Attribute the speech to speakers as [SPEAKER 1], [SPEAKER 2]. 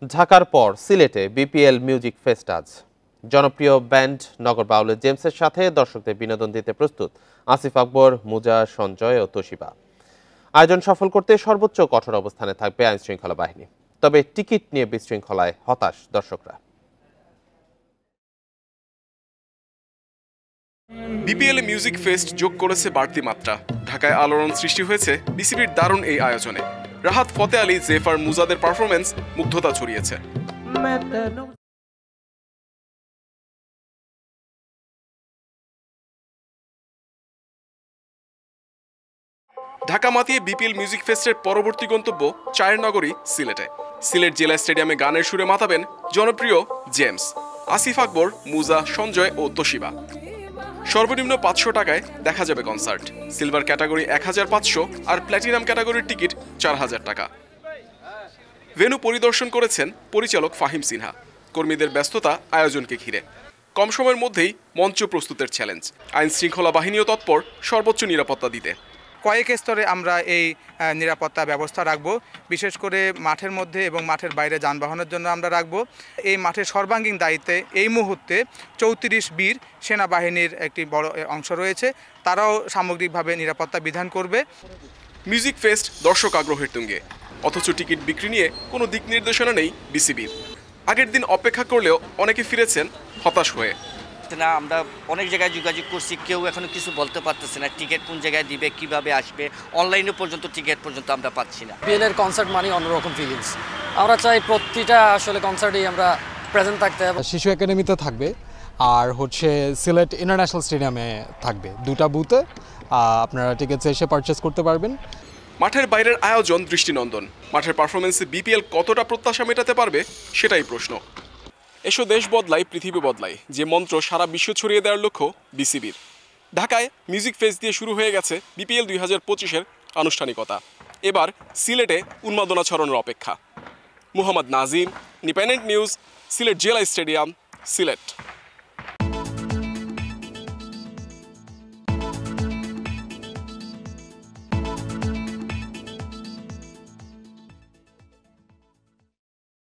[SPEAKER 1] ঢাকার পর সিলেটে বিপিএল মিউজিক ফেস্ট আজ। জনপ্রিয় ব্যান্ড নগর বাউলের জেমসের সাথে দর্শকদের বিনোদন দিতে প্রস্তুত আসিফ আকবর, মুজা, সঞ্জয় ও তোশিবা। আয়োজন সফল করতে সর্বোচ্চ কঠোর অবস্থানে থাকবে আইনশৃঙ্খলা বাহিনী। তবে টিকিট নিয়ে বিশৃঙ্খলায় হতাশ দর্শকরা।
[SPEAKER 2] বিপিএল মিউজিক ফেস্ট যোগ করেছে বাড়তি মাত্রা। ঢাকায় আলোড়ন সৃষ্টি হয়েছে বিসিবির দারুণ এই আয়োজনে। রাহাত ফতে আলী, জেফার, মুজাদের পারফরমেন্স মুগ্ধতা ছড়িয়েছে। ঢাকা মাতিয়ে বিপিএল মিউজিক ফেস্টের পরবর্তী গন্তব্য চায়ের নগরী সিলেটে। সিলেট জেলা স্টেডিয়ামে গানের সুরে মাতাবেন জনপ্রিয় জেমস, আসিফ আকবর, মুজা, সঞ্জয় ও তোশিবা। সর্বনিম্ন 500 টাকায় দেখা যাবে কনসার্ট। সিলভার ক্যাটাগরি 1500 আর প্ল্যাটিনাম ক্যাটাগরির টিকিট 4000 টাকা। ভেন্যু পরিদর্শন করেছেন পরিচালক ফাহিম সিনহা। কর্মীদের ব্যস্ততা আয়োজনকে ঘিরে। কম সময়ের মধ্যেই মঞ্চ প্রস্তুতের চ্যালেঞ্জ। আইন শৃঙ্খলা বাহিনীও তৎপর সর্বোচ্চ নিরাপত্তা দিতে।
[SPEAKER 3] কয়েক স্তরে আমরা এই নিরাপত্তা ব্যবস্থা রাখব। বিশেষ করে মাঠের মধ্যে এবং মাঠের বাইরে যানবাহনের জন্য আমরা রাখব। এই মাঠের সর্বাঙ্গীন দায়িত্বে এই মুহূর্তে 34 বীর সেনাবাহিনীর একটি বড় অংশ রয়েছে। তারাও সামগ্রিকভাবে নিরাপত্তা বিধান করবে।
[SPEAKER 2] মিউজিক ফেস্ট দর্শক আগ্রহের তুঙ্গে, অথচ টিকিট বিক্রি নিয়ে কোনো দিক নির্দেশনা নেই বিসিবির। আগের দিন অপেক্ষা করলেও অনেকে ফিরেছেন হতাশ হয়ে।
[SPEAKER 4] না, আমরা অনেক জায়গায় যোগাযোগ করছি, কেউ এখনো কিছু বলতে পারতেছে না টিকিট কোন জায়গায় দিবে, কিভাবে আসবে। অনলাইনে পর্যন্ত টিকিট পর্যন্ত আমরা পাচ্ছি না।
[SPEAKER 5] বিপিএলের কনসার্ট মানে অন্যরকম ফিলিংস। আমরা চাই প্রতিটা আসলে কনসার্টেই আমরা প্রেজেন্ট থাকতে হবে।
[SPEAKER 6] শিশু একাডেমিতে থাকবে আর সিলেট ইন্টারন্যাশনাল স্টেডিয়ামে থাকবে। দুটা বুথে আপনারা টিকিট এসে পারচেস করতে পারবেন।
[SPEAKER 2] মাঠের বাইরের আয়োজন দৃষ্টিনন্দন। মাঠের পারফরমেন্সে বিপিএল কতটা প্রত্যাশা মেটাতে পারবে সেটাই প্রশ্ন। এসো দেশ বদলাই, পৃথিবী বদলাই, যে মন্ত্র সারা বিশ্ব ছড়িয়ে দেওয়ার লক্ষ্য বিসিবির। ঢাকায় মিউজিক ফেস্ট দিয়ে শুরু হয়ে গেছে বিপিএল 2025-এর আনুষ্ঠানিকতা। এবার সিলেটে উন্মাদনা ছড়ানোর অপেক্ষা। মুহাম্মদ নাজিম, ইন্ডিপেন্ডেন্ট নিউজ, সিলেট জেলা স্টেডিয়াম, সিলেট।